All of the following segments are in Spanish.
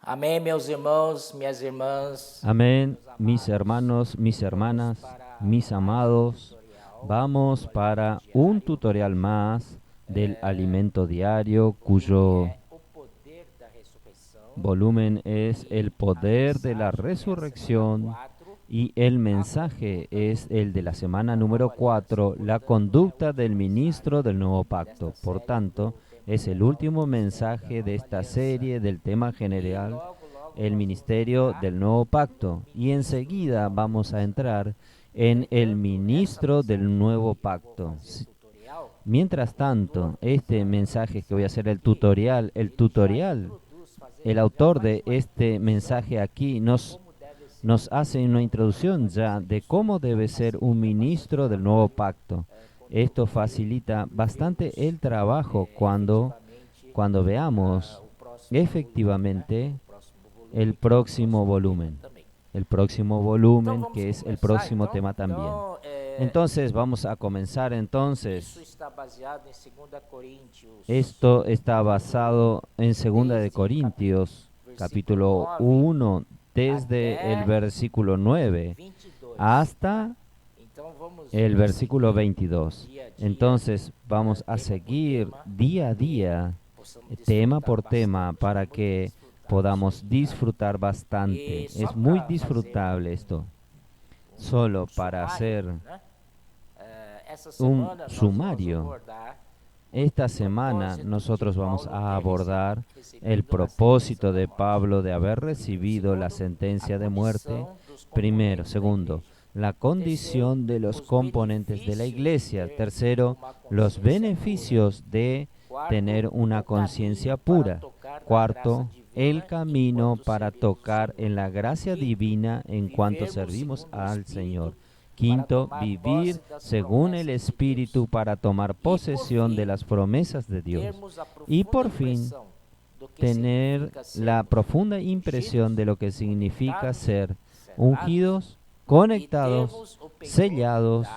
Amém, meus irmãos, minhas irmãs. Amén, mis hermanos, mis hermanas, mis amados. Vamos para un tutorial más del alimento diario, cuyo O poder da ressurreição. volumen es el poder de la resurrección y el mensaje es el de la semana número 4, la conducta del ministro del nuevo pacto. Por tanto, es el último mensaje de esta serie del tema general, el ministerio del nuevo pacto. Y enseguida vamos a entrar en el ministro del nuevo pacto. Mientras tanto, este mensaje que voy a hacer el tutorial, el autor de este mensaje aquí nos hace una introducción ya de cómo debe ser un ministro del nuevo pacto. Esto facilita bastante el trabajo cuando veamos efectivamente el próximo volumen. El próximo volumen, que es el próximo tema también. Entonces, vamos a comenzar entonces. Esto está basado en 2 de Corintios, capítulo 1, desde el versículo 9 hasta el versículo 22. Entonces, vamos a seguir día a día, tema por tema, para que podamos disfrutar bastante. Es muy disfrutable esto. Solo para hacer un sumario, esta semana nosotros vamos a abordar el propósito de Pablo de haber recibido la sentencia de muerte. Primero, segundo, la condición de los componentes de la iglesia. Tercero, los beneficios de tener una conciencia pura. Cuarto, el camino para tocar en la gracia divina en cuanto servimos al Señor. Quinto, vivir según el Espíritu para tomar posesión de las promesas de Dios. Y por fin, tener la profunda impresión de lo que significa ser ungidos, conectados, sellados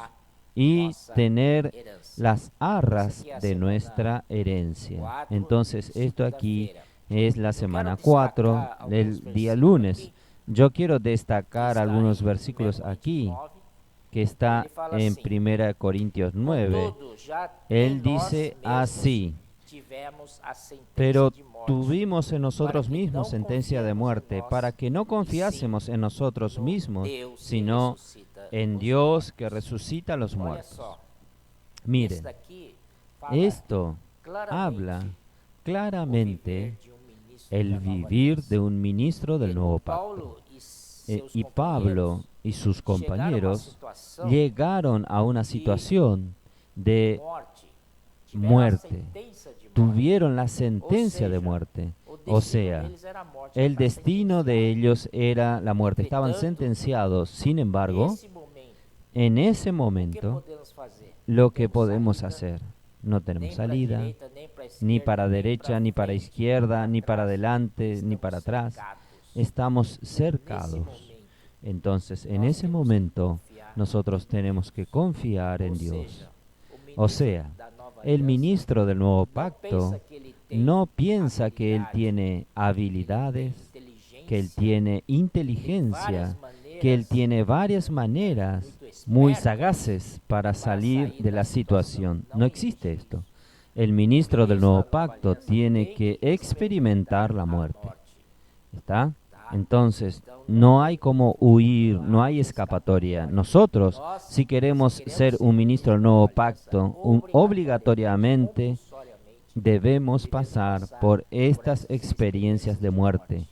y tener las arras de nuestra herencia. Entonces, esto aquí es la semana 4 del día lunes. Yo quiero destacar algunos versículos aquí, que está en 1 Corintios 9. Él dice así: pero tuvimos en nosotros mismos sentencia de muerte, para que no confiásemos en nosotros mismos, sino en Dios que resucita a los muertos. Miren, esto habla claramente el vivir de un ministro del nuevo pacto. Y Pablo y sus compañeros llegaron a una situación de muerte. Tuvieron la sentencia de muerte. O sea, el destino de ellos era la muerte. Estaban sentenciados. Sin embargo, en ese momento, lo que podemos hacer, no tenemos salida, ni para derecha, ni para izquierda, ni para adelante, ni para atrás. Estamos cercados. Entonces, en ese momento, nosotros tenemos que confiar en Dios. O sea, el ministro del nuevo pacto no piensa que él tiene habilidades, que él tiene inteligencia, que él tiene varias maneras muy sagaces para salir de la situación. No existe esto. El ministro del nuevo pacto tiene que experimentar la muerte. ¿Está? Entonces, no hay como huir, no hay escapatoria. Nosotros, si queremos ser un ministro del nuevo pacto, obligatoriamente debemos pasar por estas experiencias de muerte.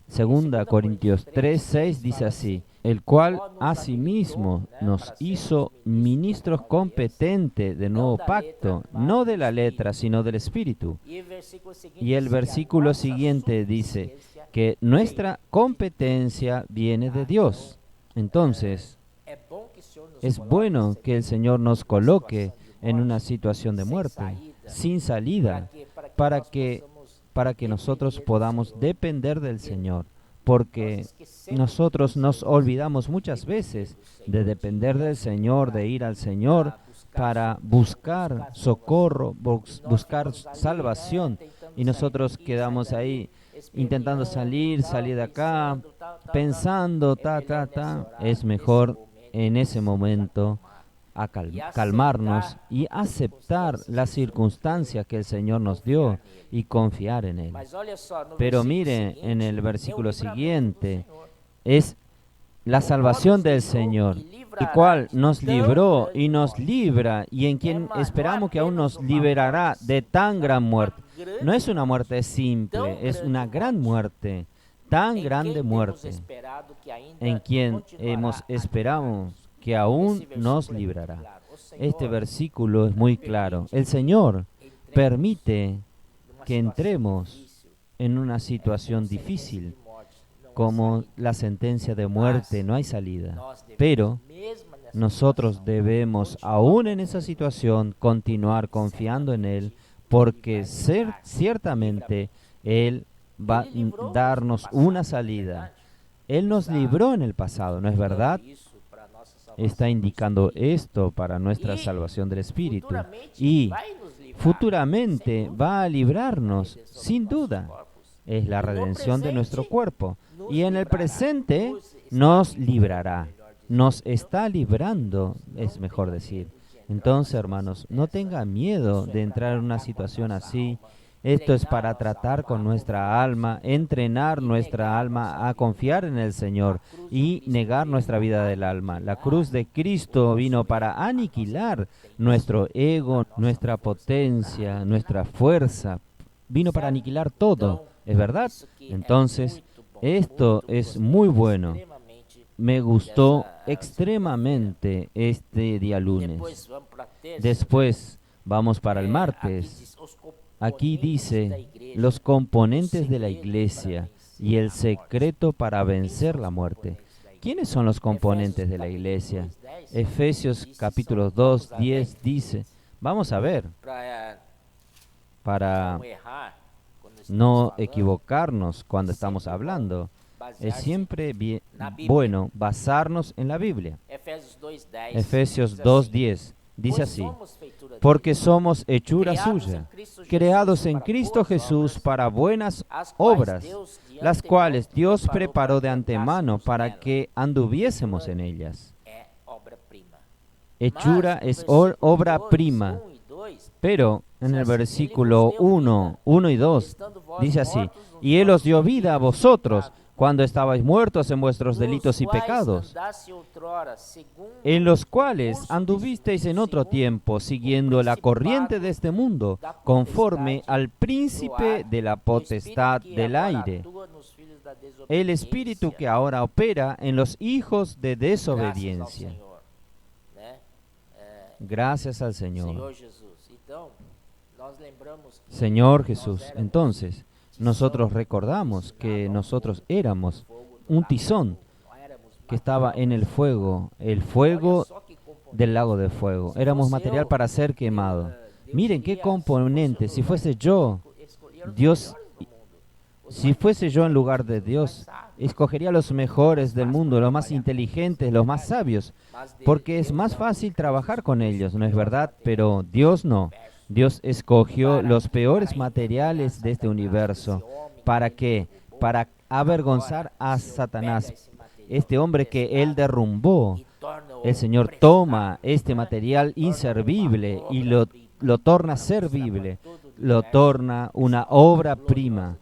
2 Corintios 3:6 dice así: el cual asimismo nos hizo ministros competentes del nuevo pacto, no de la letra, sino del Espíritu. Y el versículo siguiente dice que nuestra competencia viene de Dios. Entonces, es bueno que el Señor nos coloque en una situación de muerte, sin salida, para que nosotros podamos depender del Señor. Porque nosotros nos olvidamos muchas veces de depender del Señor, de ir al Señor para buscar socorro, buscar salvación. Y nosotros quedamos ahí intentando salir de acá, pensando, es mejor en ese momento calmarnos y aceptar las circunstancias que el Señor nos dio y confiar en Él. Pero mire, en el versículo siguiente, es la salvación del Señor, el cual nos libró y nos libra, y en quien esperamos que aún nos liberará de tan gran muerte. No es una muerte simple, es una gran muerte, tan grande muerte, en quien hemos esperado que aún nos librará. Este versículo es muy claro. El Señor permite que entremos en una situación difícil, como la sentencia de muerte, no hay salida. Pero nosotros debemos, aún en esa situación, continuar confiando en Él, porque ciertamente Él va a darnos una salida. Él nos libró en el pasado, ¿no es verdad? Está indicando esto para nuestra salvación del Espíritu. Y futuramente va a librarnos, sin duda. Es la redención de nuestro cuerpo. Y en el presente nos librará. Nos está librando, es mejor decir. Entonces, hermanos, no tengan miedo de entrar en una situación así. Esto es para tratar con nuestra alma, entrenar nuestra alma a confiar en el Señor y negar nuestra vida del alma. La cruz de Cristo vino para aniquilar nuestro ego, nuestra potencia, nuestra fuerza. Vino para aniquilar todo, ¿es verdad? Entonces, esto es muy bueno. Me gustó extremadamente este día lunes. Después vamos para el martes. Aquí dice los componentes de la iglesia y el secreto para vencer la muerte. ¿Quiénes son los componentes de la iglesia? Efesios capítulo 2, 10 dice, vamos a ver, para no equivocarnos cuando estamos hablando. Es siempre bueno basarnos en la Biblia. Efesios 2:10 dice así: porque somos hechura suya, creados en Cristo Jesús para buenas obras, las cuales Dios preparó de antemano para que anduviésemos en ellas. Hechura es obra prima. Pero en el versículo 1 y 2 dice así: y Él os dio vida a vosotros cuando estabais muertos en vuestros delitos y pecados, en los cuales anduvisteis en otro tiempo, siguiendo la corriente de este mundo, conforme al príncipe de la potestad del aire, el espíritu que ahora opera en los hijos de desobediencia. Gracias al Señor. Señor Jesús, entonces, nosotros recordamos que nosotros éramos un tizón que estaba en el fuego del lago de fuego. Éramos material para ser quemado. Miren qué componente. Si fuese yo en lugar de Dios, escogería los mejores del mundo, los más inteligentes, los más sabios, porque es más fácil trabajar con ellos, ¿no es verdad? Pero Dios no. Dios escogió los peores materiales de este universo. ¿Para qué? Para avergonzar a Satanás, este hombre que Él derrumbó. El Señor toma este material inservible y lo torna servible, lo torna una obra prima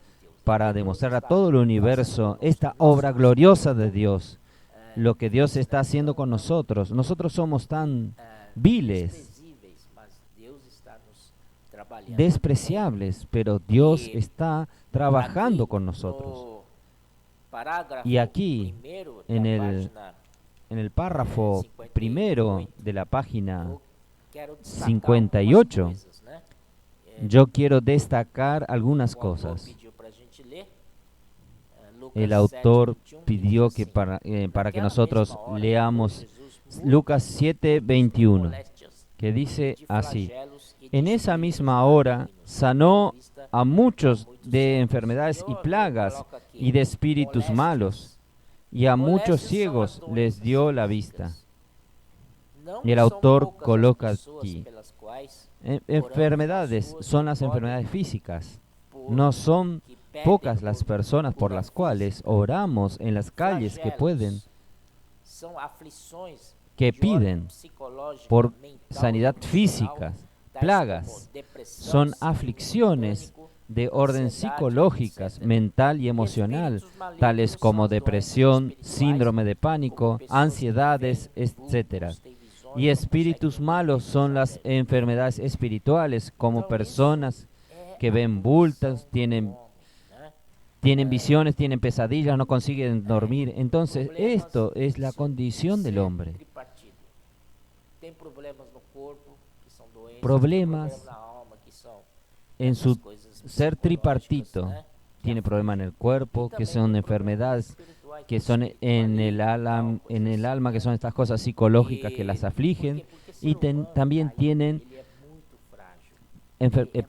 para demostrar a todo el universo esta obra gloriosa de Dios, lo que Dios está haciendo con nosotros. Nosotros somos tan viles, despreciables, pero Dios está trabajando con nosotros. Y aquí, en el párrafo primero de la página 58, yo quiero destacar algunas cosas. El autor pidió que para que nosotros leamos Lucas 7:21, que dice así: en esa misma hora sanó a muchos de enfermedades y plagas y de espíritus malos, y a muchos ciegos les dio la vista. Y el autor coloca aquí, enfermedades son las enfermedades físicas, no son pocas las personas por las cuales oramos en las calles que piden por sanidad física, plagas, son aflicciones de orden psicológicas, mental y emocional, tales como depresión, síndrome de pánico, ansiedades, etc. Y espíritus malos son las enfermedades espirituales, como personas que ven bultos, tienen visiones, tienen pesadillas, no consiguen dormir. Entonces, esto es la condición del hombre. Problemas en su ser tripartito. Tiene problemas en el cuerpo, que son enfermedades, que son en el alma, que son estas cosas psicológicas que las afligen. Y también tienen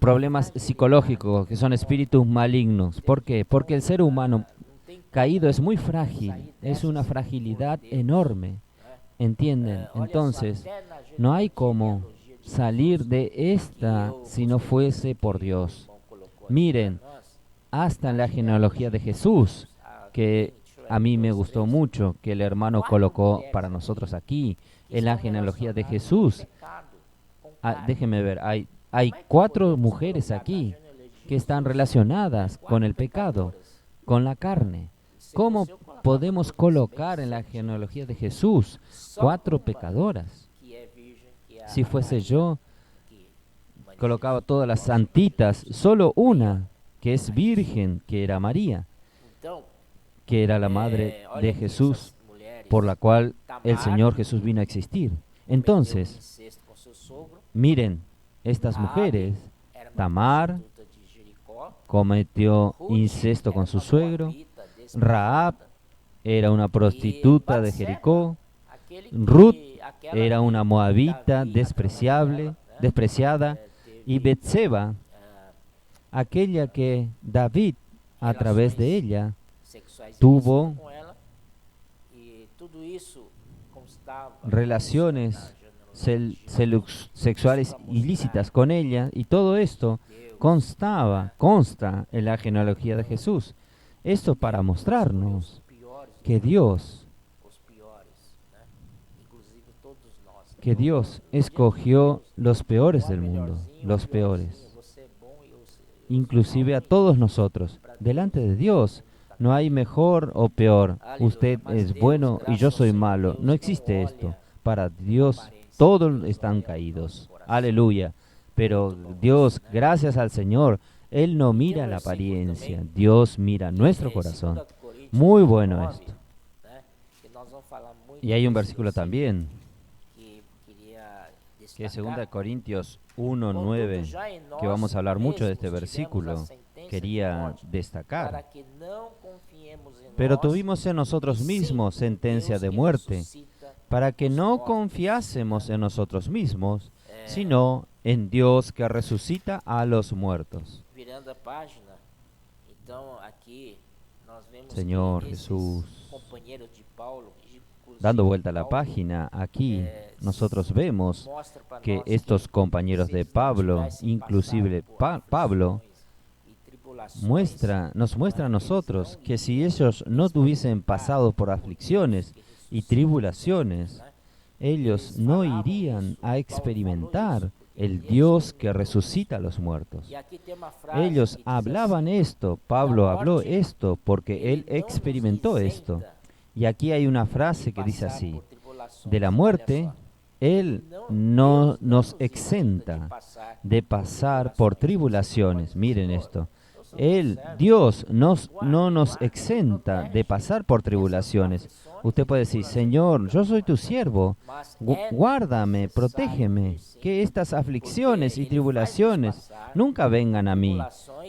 problemas psicológicos, que son espíritus malignos. ¿Por qué? Porque el ser humano caído es muy frágil, es una fragilidad enorme. ¿Entienden? Entonces, no hay cómo salir de esta si no fuese por Dios. Miren, hasta en la genealogía de Jesús, que a mí me gustó mucho, que el hermano colocó para nosotros aquí, en la genealogía de Jesús. Déjenme ver, hay 4 mujeres aquí que están relacionadas con el pecado, con la carne. ¿Cómo podemos colocar en la genealogía de Jesús 4 pecadoras? Si fuese yo, colocaba todas las santitas, solo una, que es virgen, que era María, que era la madre de Jesús, por la cual el Señor Jesús vino a existir. Entonces, miren, estas mujeres, Tamar cometió incesto con su suegro, Rahab era una prostituta de Jericó, Ruth era una moabita despreciada, y Betseba, aquella que David, a través de ella, tuvo relaciones sexuales ilícitas con ella, y todo esto consta en la genealogía de Jesús. Esto para mostrarnos que Dios escogió los peores del mundo, los peores, inclusive a todos nosotros. Delante de Dios no hay mejor o peor. Usted es bueno y yo soy malo. No existe esto. Para Dios todos están caídos. Aleluya. Pero Dios, gracias al Señor, Él no mira la apariencia. Dios mira nuestro corazón. Muy bueno esto. Y hay un versículo también, que es 2 Corintios 1:9, que vamos a hablar mucho de este versículo. Quería destacar. Pero tuvimos en nosotros mismos sentencia de muerte, para que no confiásemos en nosotros mismos, sino en Dios que resucita a los muertos. Señor Jesús, dando vuelta a la página, aquí nosotros vemos que estos compañeros de Pablo, inclusive Pablo, nos muestra a nosotros que si ellos no tuviesen pasado por aflicciones y tribulaciones, ellos no irían a experimentar el Dios que resucita a los muertos. Ellos hablaban esto, Pablo habló esto, porque él experimentó esto. Y aquí hay una frase que dice así: de la muerte, Él no nos exenta de pasar por tribulaciones. Miren esto. Dios, no nos exenta de pasar por tribulaciones. Usted puede decir: Señor, yo soy tu siervo, guárdame, protégeme, que estas aflicciones y tribulaciones nunca vengan a mí.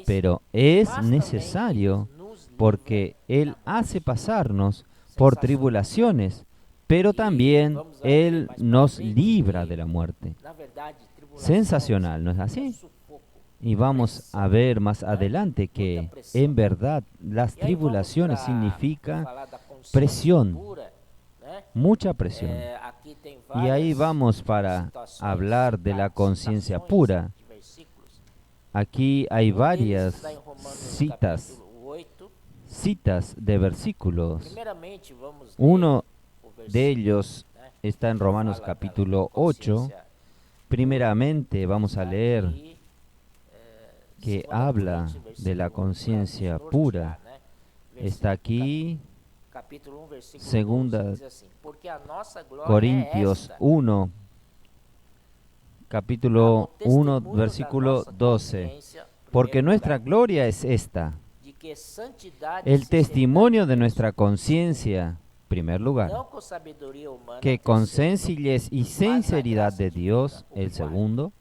Pero es necesario, porque Él hace pasarnos por tribulaciones, pero también Él nos libra de la muerte. Sensacional, ¿no es así? Y vamos a ver más adelante que en verdad las tribulaciones significan presión, mucha presión. Y ahí vamos para hablar de la conciencia pura. Aquí hay varias citas citas de versículos. Primeiramente, vamos ler Uno o de versículo, ellos né, está en Romanos fala da capítulo 8. consciência Primeramente vamos a leer aqui, que 2 habla Coríntios, de la versículo, conciencia para nos pura. nortear, né? Está aquí Capítulo 1, versículo Segunda 12, diz assim: porque a nossa glória Corintios é esta, 1, capítulo a bom 1, testemunho versículo da nossa 12. consciência, Porque primeiro nuestra lugar, gloria es esta, de que santidade e el testimonio de sinceridade nuestra conciencia, primer lugar, não com sabedoria humana, que con terceiro, sencillez y mas na sinceridad graça de divina, Dios, o el quarto, segundo,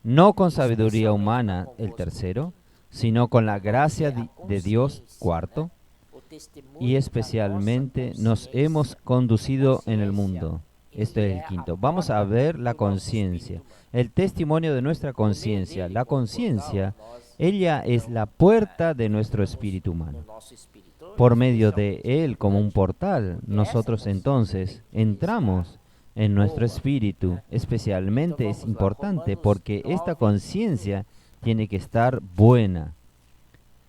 no con sabiduría especialmente humana, na el convosco, tercero, sino con la gracia porque a de Dios, consciência, cuarto, né, o testemunho y da especialmente nossa nos hemos consciência. conducido en el Consciência, mundo. ele Este es el é a quinto. Vamos a porta ver la do nosso conciencia, espírito humano. el testimonio de nuestra Por meio conciencia. dele, La como conciencia, portal, nós, ella es então, la puerta de nuestro entramos espíritu no humano. nosso espírito. Por medio de Especialmente él, como un importante, portal, porque nosotros essa entonces consciência tem que entramos en nuestro boa, espíritu. né? Especialmente Então es vamos lá, importante Romanos porque esta 9, conciencia tiene que estar buena.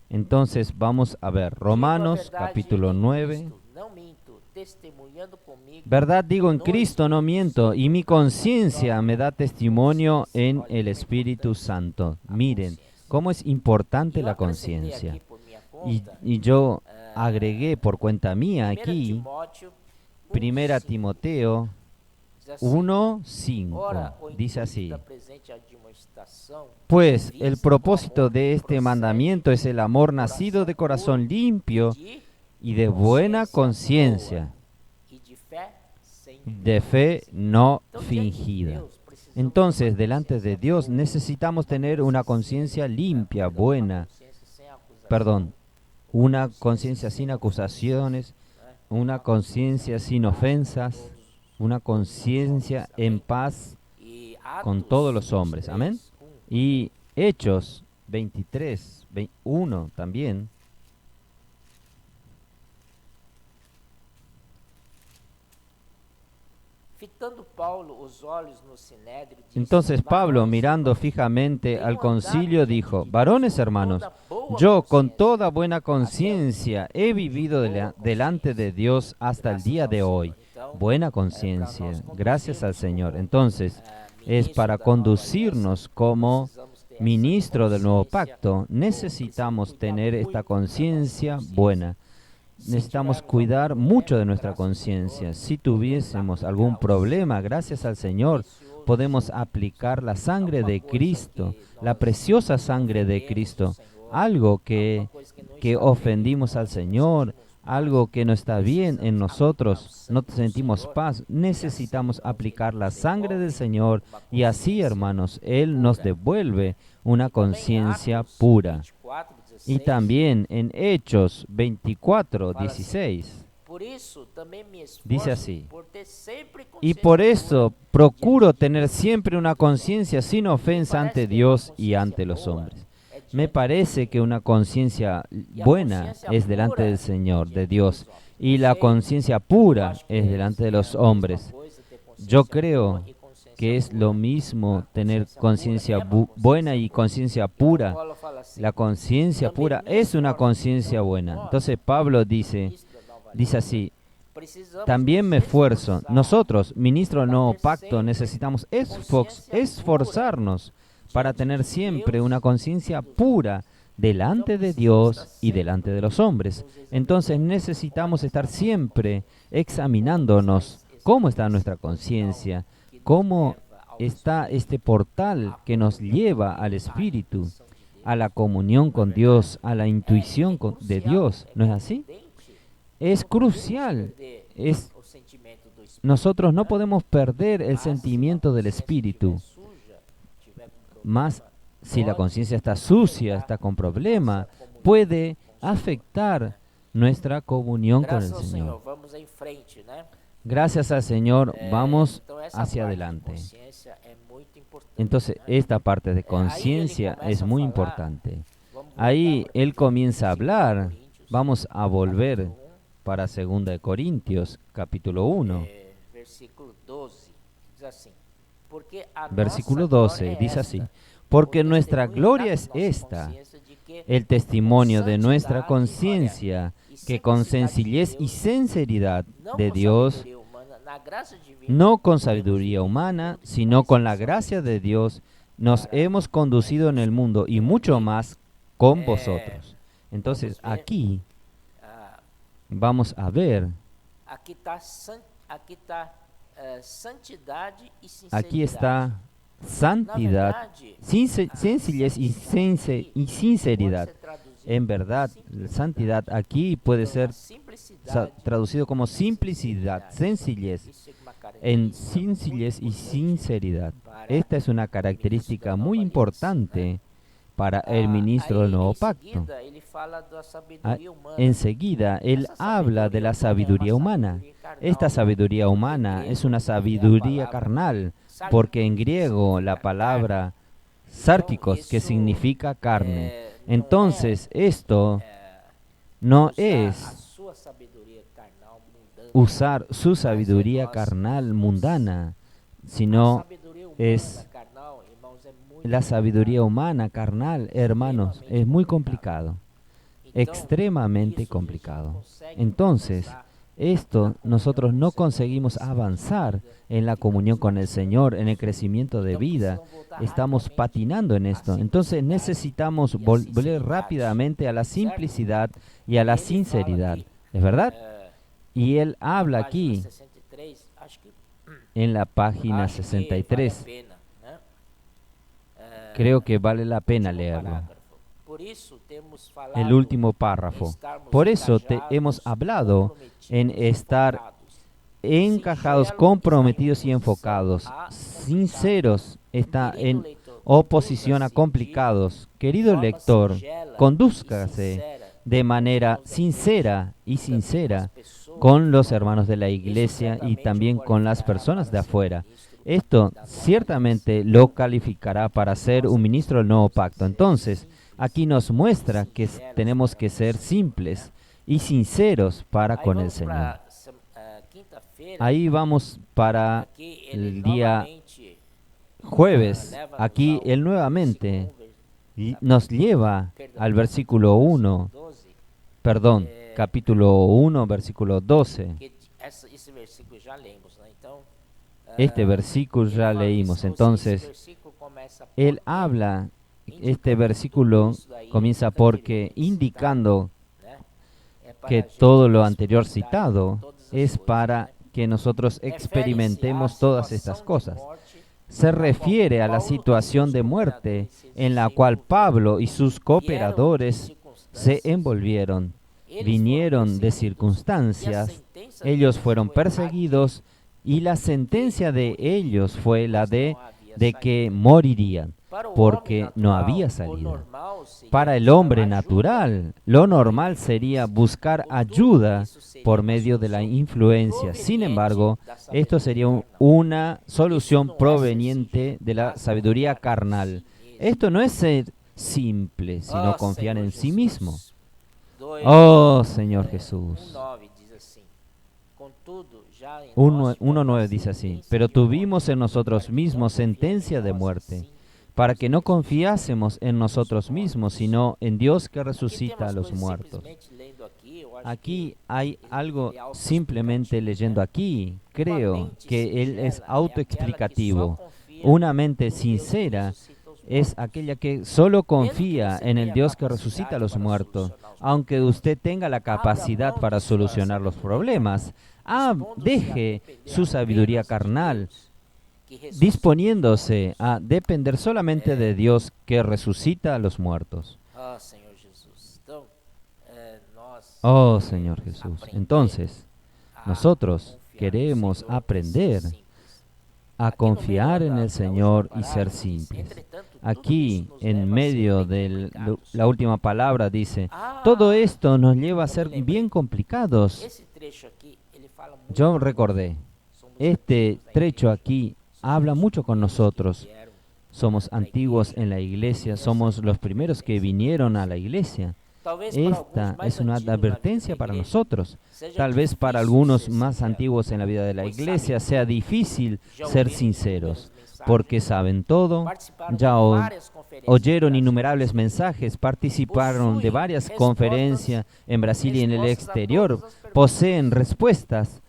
Entonces vamos a ver digo a Romanos verdade capítulo em 9. Cristo, não minto, testemunhando comigo Verdad digo en no Cristo, no Espírito miento, Santo, y mi conciencia a me da própria testimonio consciência. en Olha el como é Espíritu importante Santo. a Miren consciência. cómo es importante Eu la acrescentei conciencia. aqui por minha Y, conta, y yo agregué por cuenta mía 1 aquí, Timóteo 1 1:5, Timoteo diz assim: 1:5. ora, o Dice intuito así: da presente admoestação pues el vista propósito no amor de que este procede mandamiento es el amor do nacido de corazón puro limpio de y de buena consciência conciencia, boa e de fé sem de fe no Então, diante de fingida. Deus, precisamos ter Entonces, uma delante de consciência Dios boa, necesitamos uma tener una consciência conciencia sem, limpia, uma buena, consciência sem acusação, perdón, uma una conciencia sin acusaciones, una conciencia sin ofensas, una conciencia en paz E con Atos todos los hombres. 23, Amén. 1, Y Hechos 23, 1 también. fitando Paulo os olhos no sinédrio, disse: Entonces Pablo, "Varões, mirando irmãos, fijamente tenho al andado concilio, diante dijo: de varones Deus com hermanos, toda boa yo con consciência, toda buena até conciencia he vivido delante de Dios hasta el día de hoy. Então, Buena para conciencia, nós gracias al conduzirmos Señor. como, Entonces, es ministro para da nova conducirnos aliança, como precisamos ter essa ministro del nuevo consciência pacto. boa. Necesitamos Precisamos tener cuidar esta muito da nossa conciencia consciência. buena. Se Necesitamos tivermos cuidar algum mucho problema, de nuestra graças ao conciencia. Senhor, Si podemos tuviésemos aplicar algún o problema, sangue gracias al do Señor, precioso podemos Espírito aplicar la sangre Alguma de coisa Cristo, que la nós preciosa sangre de ofendemos Cristo, ao Senhor, algo alguma que coisa que não que está bem, ofendimos al nós não Señor, sentimos paz, algo que no está bien en precisamos nosotros, aplicar o no sangue do sentimos Senhor, paz, e assim, necesitamos irmãos, aplicar Ele la nos sangre del devolve Señor uma y así, consciência hermanos, Él nos pura. devuelve una E também em conciencia Atos pura. 24, Y 16, también en Hechos 24, fala assim, 16, por isso também me esforço dice así: por ter sempre y consciência por pura eso procuro diante de tener Deus. siempre una conciencia sin ofensa parece ante que Dios uma y consciência ante los boa hombres. é diante Me de parece que una conciencia E a buena consciência es delante pura del Señor, é de diante Dios, dos homens. y Não la sei, conciencia eu pura acho que es delante de é los a mesma hombres. coisa ter consciência Yo boa creo e consciência que es pura. lo mismo A tener consciência conciencia pura é uma buena consciência y pura. conciencia Então pura. Paulo fala assim, La conciencia também pura me es una esforço. conciencia Então, buena. nós, Entonces Pablo dice ministro da nova dice aliança, así: precisamos también nos me esfuerzo. esforçar Nosotros, ministro del para nuevo ter pacto, sempre necesitamos consciência esforzarnos para diante tener de siempre Deus una e conciencia dos pura homens. delante Então de precisamos Dios estar y delante de sempre los hombres. nos Entonces examinando necesitamos como estar está a nossa siempre consciência, examinándonos cómo está nuestra esse portal conciencia, que nos cómo leva ao está Espírito, este portal à que nos comunhão lleva com al Deus, à Espíritu, intuição de Deus. a la comunión con Dios, a la intuición de crucial, Dios. ¿No es así? evidente, Es não podemos crucial. perder Es, o sentimento do Espírito, nosotros no né? podemos perder el Mas se a sentimiento del consciência Espíritu. estiver suja, tiver com Más problema, si la pode conciencia está sucia, afetar está con problema, nossa comunhão puede com o Senhor, afectar né? nuestra comunión con el Graças ao Señor. Senhor, vamos em frente, né? Gracias al Señor, vamos Então essa hacia parte de adelante. consciência é muito importante, Entonces, né? esta parte de Aí ele conciencia começa es a muy falar, importante. vamos Ahí voltar para él comienza a 2 hablar. Coríntios, Vamos a volver capítulo 1, para 2 de Corintios, capítulo 1, versículo 12, diz assim, porque a versículo nossa glória 12, é dice esta, así: o porque nuestra testemunho gloria da es nossa esta, consciência de el testimonio de nuestra conciencia, que con sencillez y sinceridad de Dios, no con sabiduría humana, sino con la gracia de Dios, nos hemos conducido en el mundo y mucho más con vosotros. Entonces, aquí vamos a ver, aquí está santidad, sencillez y sinceridad. En verdad, santidad aquí puede ser traducido como simplicidad, sencillez, en sencillez y sinceridad. Esta es una característica muy importante para el ministro del Nuevo Pacto. Enseguida, él habla de la sabiduría humana. Esta sabiduría humana es una sabiduría carnal, porque en griego la palabra sárquicos, que significa carne. Entonces, esto no es usar su sabiduría carnal mundana, sino es la sabiduría humana carnal, hermanos. Es muy complicado, extremadamente complicado. Entonces, esto nosotros no conseguimos avanzar en la comunión con el Señor, en el crecimiento de vida. Estamos patinando en esto. Entonces necesitamos volver rápidamente a la simplicidad y a la sinceridad. ¿Es verdad? Y él habla aquí, en la página 63. Creo que vale la pena leerlo. El último párrafo. Por eso hemos hablado en estar encajados, comprometidos y enfocados, sinceros, está en oposición a complicados. Querido lector, condúzcase de manera sincera con los hermanos de la iglesia y también con las personas de afuera. Esto ciertamente lo calificará para ser un ministro del Nuevo Pacto. Entonces, aquí nos muestra que tenemos que ser simples y sinceros para con el Señor. Ahí vamos para el día jueves. Aquí él nuevamente nos lleva al versículo 1, capítulo 1, versículo 12. Este versículo ya leímos. Entonces, él habla, este versículo comienza porque indicando que todo lo anterior citado es para que nosotros experimentemos todas estas cosas. Se refiere a la situación de muerte en la cual Pablo y sus cooperadores se envolvieron. Vinieron de circunstancias, ellos fueron perseguidos y la sentencia de ellos fue la de que morirían, porque no había salida. Para el hombre natural, lo normal sería buscar ayuda por medio de la influencia. Sin embargo, esto sería una solución proveniente de la sabiduría carnal. Esto no es ser simple, sino confiar en sí mismo. Oh, Señor Jesús. 1.9 dice así: pero tuvimos en nosotros mismos sentencia de muerte, para que no confiásemos en nosotros mismos, sino en Dios que resucita a los muertos. Aquí hay algo simplemente leyendo aquí. Creo que él es autoexplicativo. Una mente sincera es aquella que solo confía en el Dios que resucita a los muertos. Aunque usted tenga la capacidad para solucionar los problemas, deje su sabiduría carnal, disponiéndose a depender solamente de Dios que resucita a los muertos. Oh, Señor Jesús. Entonces, nosotros queremos aprender a confiar en el Señor y ser simples. Aquí, en medio de la última palabra, dice, todo esto nos lleva a ser bien complicados. Yo recordé, este trecho aquí habla mucho con nosotros. Somos antiguos en la iglesia, somos los primeros que vinieron a la iglesia. Esta es una advertencia para nosotros. Tal vez para algunos más antiguos en la vida de la iglesia sea difícil ser sinceros, porque saben todo, ya oyeron innumerables mensajes, participaron de varias conferencias en Brasil y en el exterior, poseen respuestas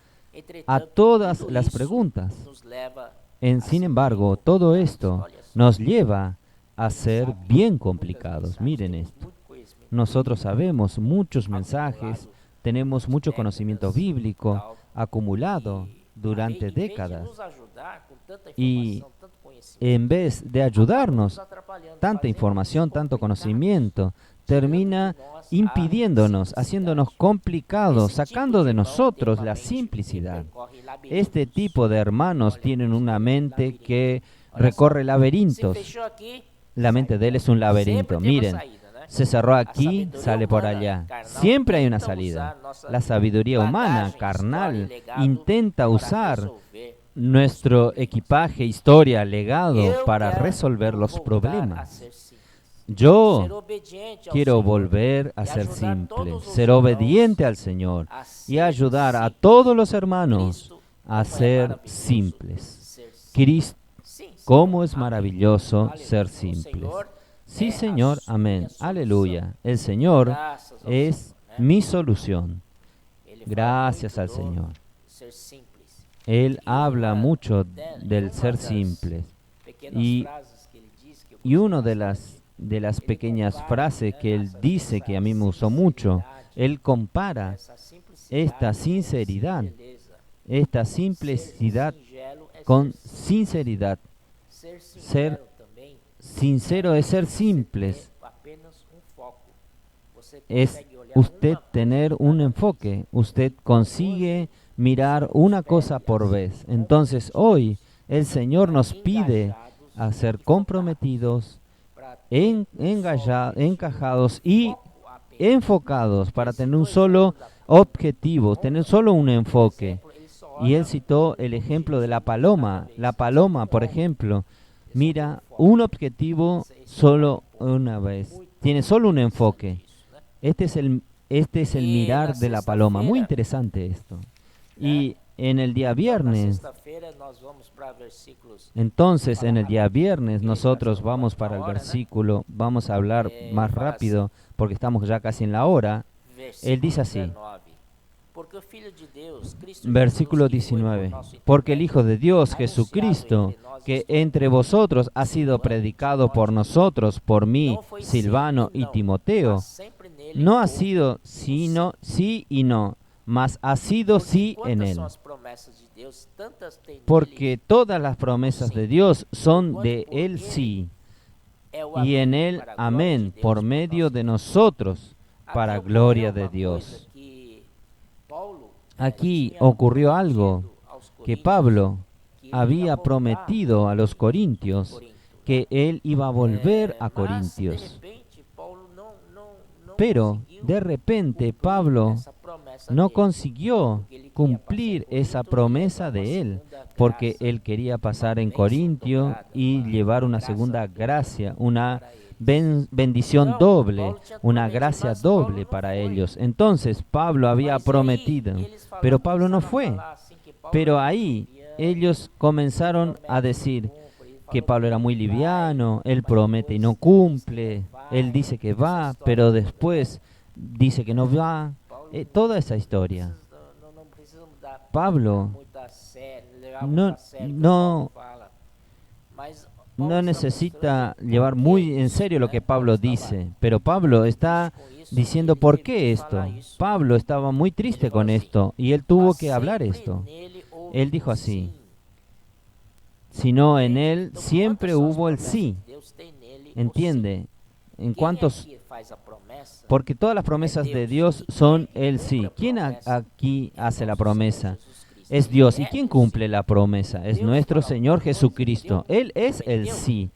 a todas las preguntas. Sin embargo, todo esto nos lleva a ser bien complicados. Miren esto. Nosotros sabemos muchos mensajes, tenemos mucho conocimiento bíblico acumulado durante décadas. Y en vez de ayudarnos, tanta información, tanto conocimiento, termina impidiéndonos, haciéndonos complicados, sacando de nosotros la simplicidad. Este tipo de hermanos tienen una mente que recorre laberintos. La mente de él es un laberinto. Miren, se cerró aquí, sale por allá. Siempre hay una salida. La sabiduría humana, carnal, intenta usar nuestro equipaje, historia, legado para resolver los problemas. Yo quiero volver a ser simple, ser obediente al Señor y ayudar a todos los hermanos a ser simples. Cristo, cómo es maravilloso ser simples. Sí, Señor, amén, aleluya. El Señor es mi solución. Gracias al Señor. Él habla mucho del ser simples. Y una de las pequeñas frases que él dice, que a mí me usó mucho, él compara esta sinceridad, esta simplicidad con sinceridad. Ser sincero es ser simples. Es usted tener un enfoque. Usted consigue mirar una cosa por vez. Entonces hoy el Señor nos pide a ser comprometidos, encajados y enfocados para tener un solo objetivo, tener solo un enfoque. Y él citó el ejemplo de la paloma. La paloma, por ejemplo, mira un objetivo solo una vez. Tiene solo un enfoque. Este es el mirar de la paloma. Muy interesante esto. Y en el día viernes, entonces en el día viernes nosotros vamos para el versículo, vamos a hablar más rápido porque estamos ya casi en la hora. Él dice así, versículo 19, porque el Hijo de Dios, Jesucristo, que entre vosotros ha sido predicado por nosotros, por mí, Silvano y Timoteo, no ha sido sino sí y no, mas ha sido sí en él. Porque todas las promesas de Dios son de él sí, y en él amén, por medio de nosotros, para gloria de Dios. Aquí ocurrió algo que Pablo había prometido a los corintios, que él iba a volver a Corintios. Pero de repente Pablo no consiguió cumplir esa promesa de él, porque él quería pasar en Corintio y llevar una segunda gracia, una bendición doble, una gracia doble para ellos. Entonces Pablo había prometido, pero Pablo no fue. Pero ahí ellos comenzaron a decir que Pablo era muy liviano, él promete y no cumple, él dice que va, pero después dice que no va. Toda esa historia. Pablo no necesita llevar muy en serio lo que Pablo dice, pero Pablo está diciendo ¿por qué esto? Pablo estaba muy triste con esto y él tuvo que hablar esto. Él dijo así, sino en él siempre hubo el sí. ¿Entiende? En cuantos, porque todas las promesas de Dios son el sí. ¿Quién aquí hace la promesa? Es Dios. ¿Y quién cumple la promesa? Es nuestro Señor Jesucristo. Él es el sí.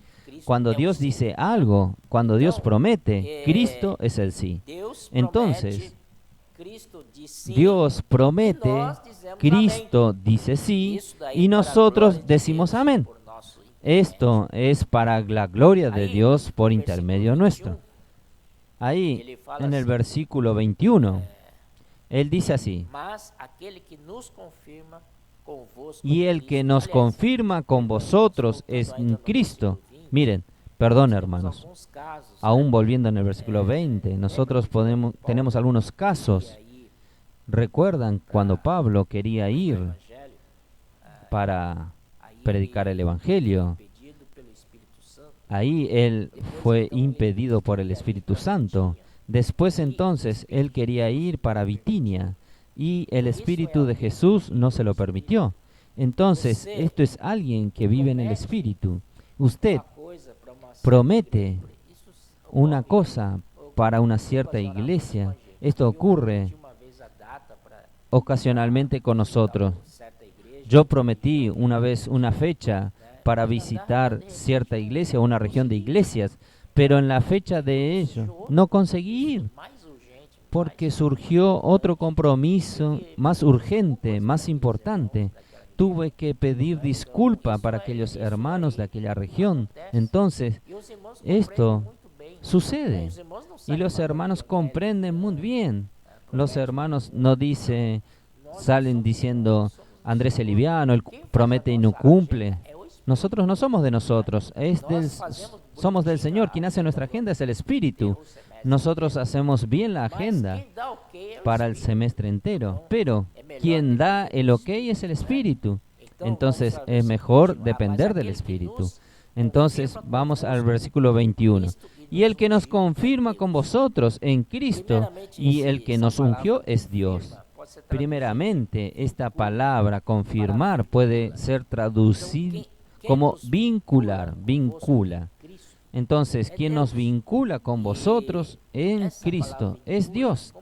Cuando Dios dice algo, cuando Dios promete, Cristo es el sí. Entonces, Dios promete, Cristo dice sí, y nosotros decimos amén. Esto es para la gloria de Dios por intermedio nuestro. Ahí, en el versículo 21, él dice así, y el que nos confirma con vosotros es Cristo. Miren, perdón hermanos, aún volviendo en el versículo 20, nosotros tenemos algunos casos. ¿Recuerdan cuando Pablo quería ir para predicar el Evangelio? Ahí él fue impedido por el Espíritu Santo. Después entonces él quería ir para Bitinia y el Espíritu de Jesús no se lo permitió. Entonces, esto es alguien que vive en el Espíritu. Usted promete una cosa para una cierta iglesia. Esto ocurre ocasionalmente con nosotros. Yo prometí una vez una fecha para visitar cierta iglesia o una región de iglesias, pero en la fecha de ello no conseguí ir, porque surgió otro compromiso más urgente, más importante. Tuve que pedir disculpa para aquellos hermanos de aquella región. Entonces, esto sucede. Y los hermanos comprenden muy bien. Los hermanos no salen diciendo, Andrés es liviano, él promete y no cumple. Nosotros no somos de nosotros, somos del Señor. Quien hace nuestra agenda es el Espíritu. Nosotros hacemos bien la agenda para el semestre entero, pero quien da el ok es el Espíritu. Entonces es mejor depender del Espíritu. Entonces vamos al versículo 21. Y el que nos confirma con vosotros en Cristo y el que nos ungió es Dios. Primeramente, esta palabra confirmar puede ser traducida como vincular, vincula. Entonces, quien nos vincula con vosotros en Cristo es Dios.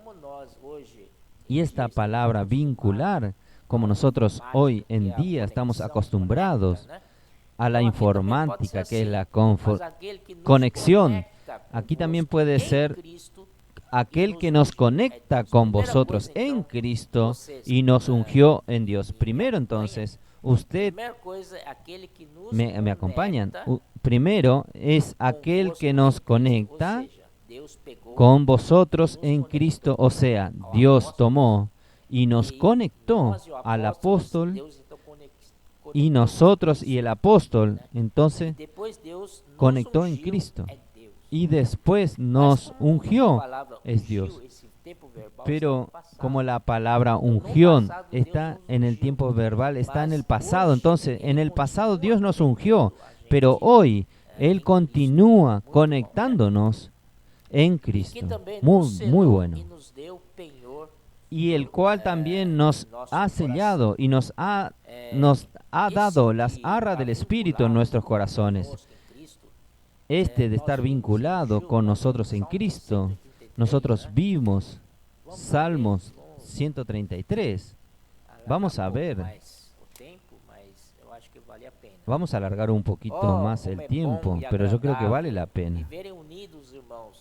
Y esta palabra vincular, como nosotros hoy en día estamos acostumbrados a la informática, que es la conexión, aquí también puede ser aquel que nos conecta con vosotros en Cristo y nos ungió en Dios. Primero, entonces, usted me acompañan. Primero es aquel que nos conecta con vosotros en Cristo, o sea, Dios tomó y nos conectó al apóstol y nosotros y el apóstol, entonces conectó en Cristo y después nos ungió, es Dios. Pero como la palabra ungión está en el tiempo verbal, está en el pasado, entonces en el pasado Dios nos ungió, pero hoy Él continúa conectándonos en Cristo. Muy bueno. Y el cual también nos ha sellado y nos ha dado las arras del Espíritu en nuestros corazones. De estar vinculado con nosotros en Cristo, nosotros vimos Salmos 133. Vamos a ver. Vamos a alargar un poquito más el tiempo, pero yo creo que vale la pena.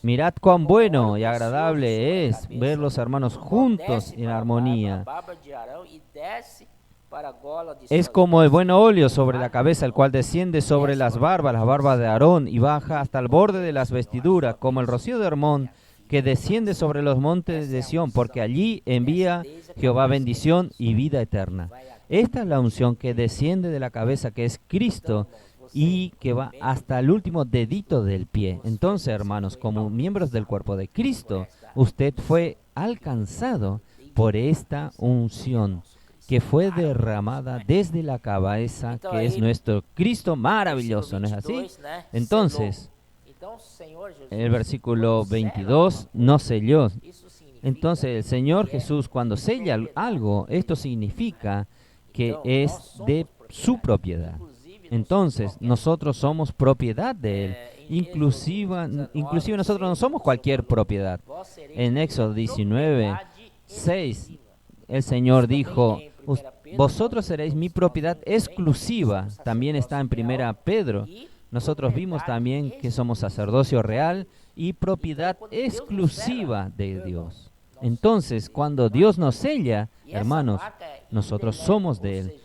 Mirad cuán bueno y agradable es ver los hermanos juntos en armonía. Es como el buen óleo sobre la cabeza, el cual desciende sobre las barbas de Aarón, y baja hasta el borde de las vestiduras, como el rocío de Hermón, que desciende sobre los montes de Sión, porque allí envía Jehová bendición y vida eterna. Esta es la unción que desciende de la cabeza, que es Cristo, y que va hasta el último dedito del pie. Entonces, hermanos, como miembros del cuerpo de Cristo, usted fue alcanzado por esta unción que fue derramada desde la cabeza, que es nuestro Cristo maravilloso, ¿no es así? Entonces, el versículo 22 nos selló. Entonces, el Señor Jesús, cuando sella algo, esto significa que es de su propiedad. Entonces, nosotros somos propiedad de Él. Inclusive nosotros no somos cualquier propiedad. En Éxodo 19, 6, el Señor dijo, vosotros seréis mi propiedad exclusiva. También está en 1 Pedro. Nosotros vimos también que somos sacerdocio real y propiedad exclusiva de Dios. Entonces, cuando Dios nos sella, hermanos, nosotros somos de Él.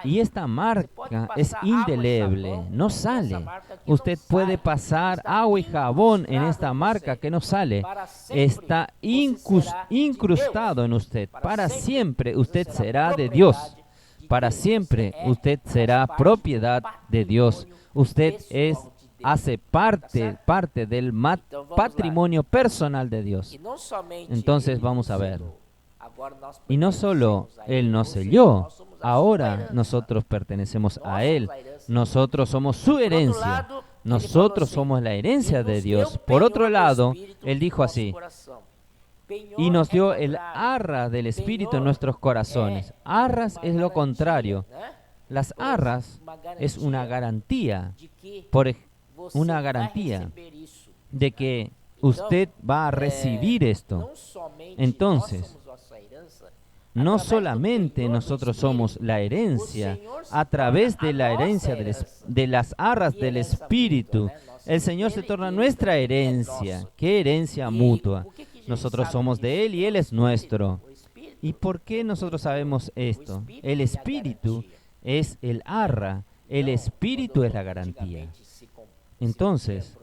Y esta marca es indeleble, no sale. Usted puede pasar agua y jabón en esta marca que no sale. Está incrustado en usted. Para siempre usted será de Dios. Para siempre usted será propiedad de Dios. Usted hace parte del patrimonio personal de Dios. Entonces vamos a ver. Y no solo Él nos selló, ahora nosotros pertenecemos a Él. Nosotros somos su herencia. Nosotros somos la herencia de Dios. Por otro lado, Él dijo así, y nos dio el arra del Espíritu en nuestros corazones. Arras es lo contrario. Las arras es una garantía, una garantía de que usted va a recibir esto. Entonces, no solamente nosotros somos la herencia, a través de la herencia de las arras del Espíritu, el Señor se torna nuestra herencia. ¿Qué herencia mutua? Nosotros somos de Él y Él es nuestro. ¿Y por qué nosotros sabemos esto? El Espíritu es el arra, el Espíritu es la garantía. Entonces,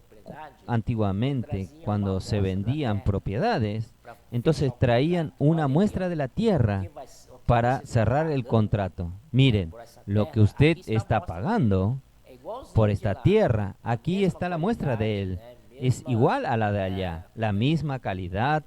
antiguamente, cuando se vendían propiedades, entonces traían una muestra de la tierra para cerrar el contrato. Miren, lo que usted está pagando por esta tierra, aquí está la muestra de él. Es igual a la de allá, la misma calidad,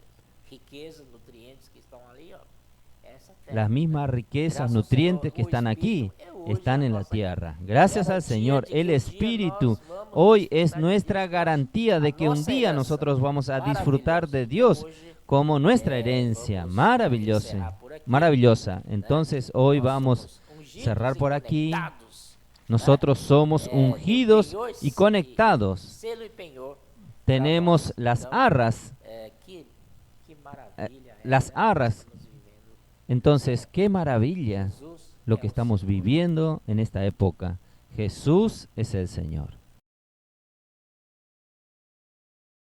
las mismas riquezas, nutrientes que están aquí, están en la tierra. Gracias al Señor, el Espíritu hoy es nuestra garantía de que un día nosotros vamos a disfrutar de Dios como nuestra herencia. Maravillosa, maravillosa. Entonces hoy vamos a cerrar por aquí. Nosotros somos ungidos y conectados. Tenemos las arras. Las arras. Entonces, qué maravilla lo que estamos viviendo en esta época. Jesús es el Señor.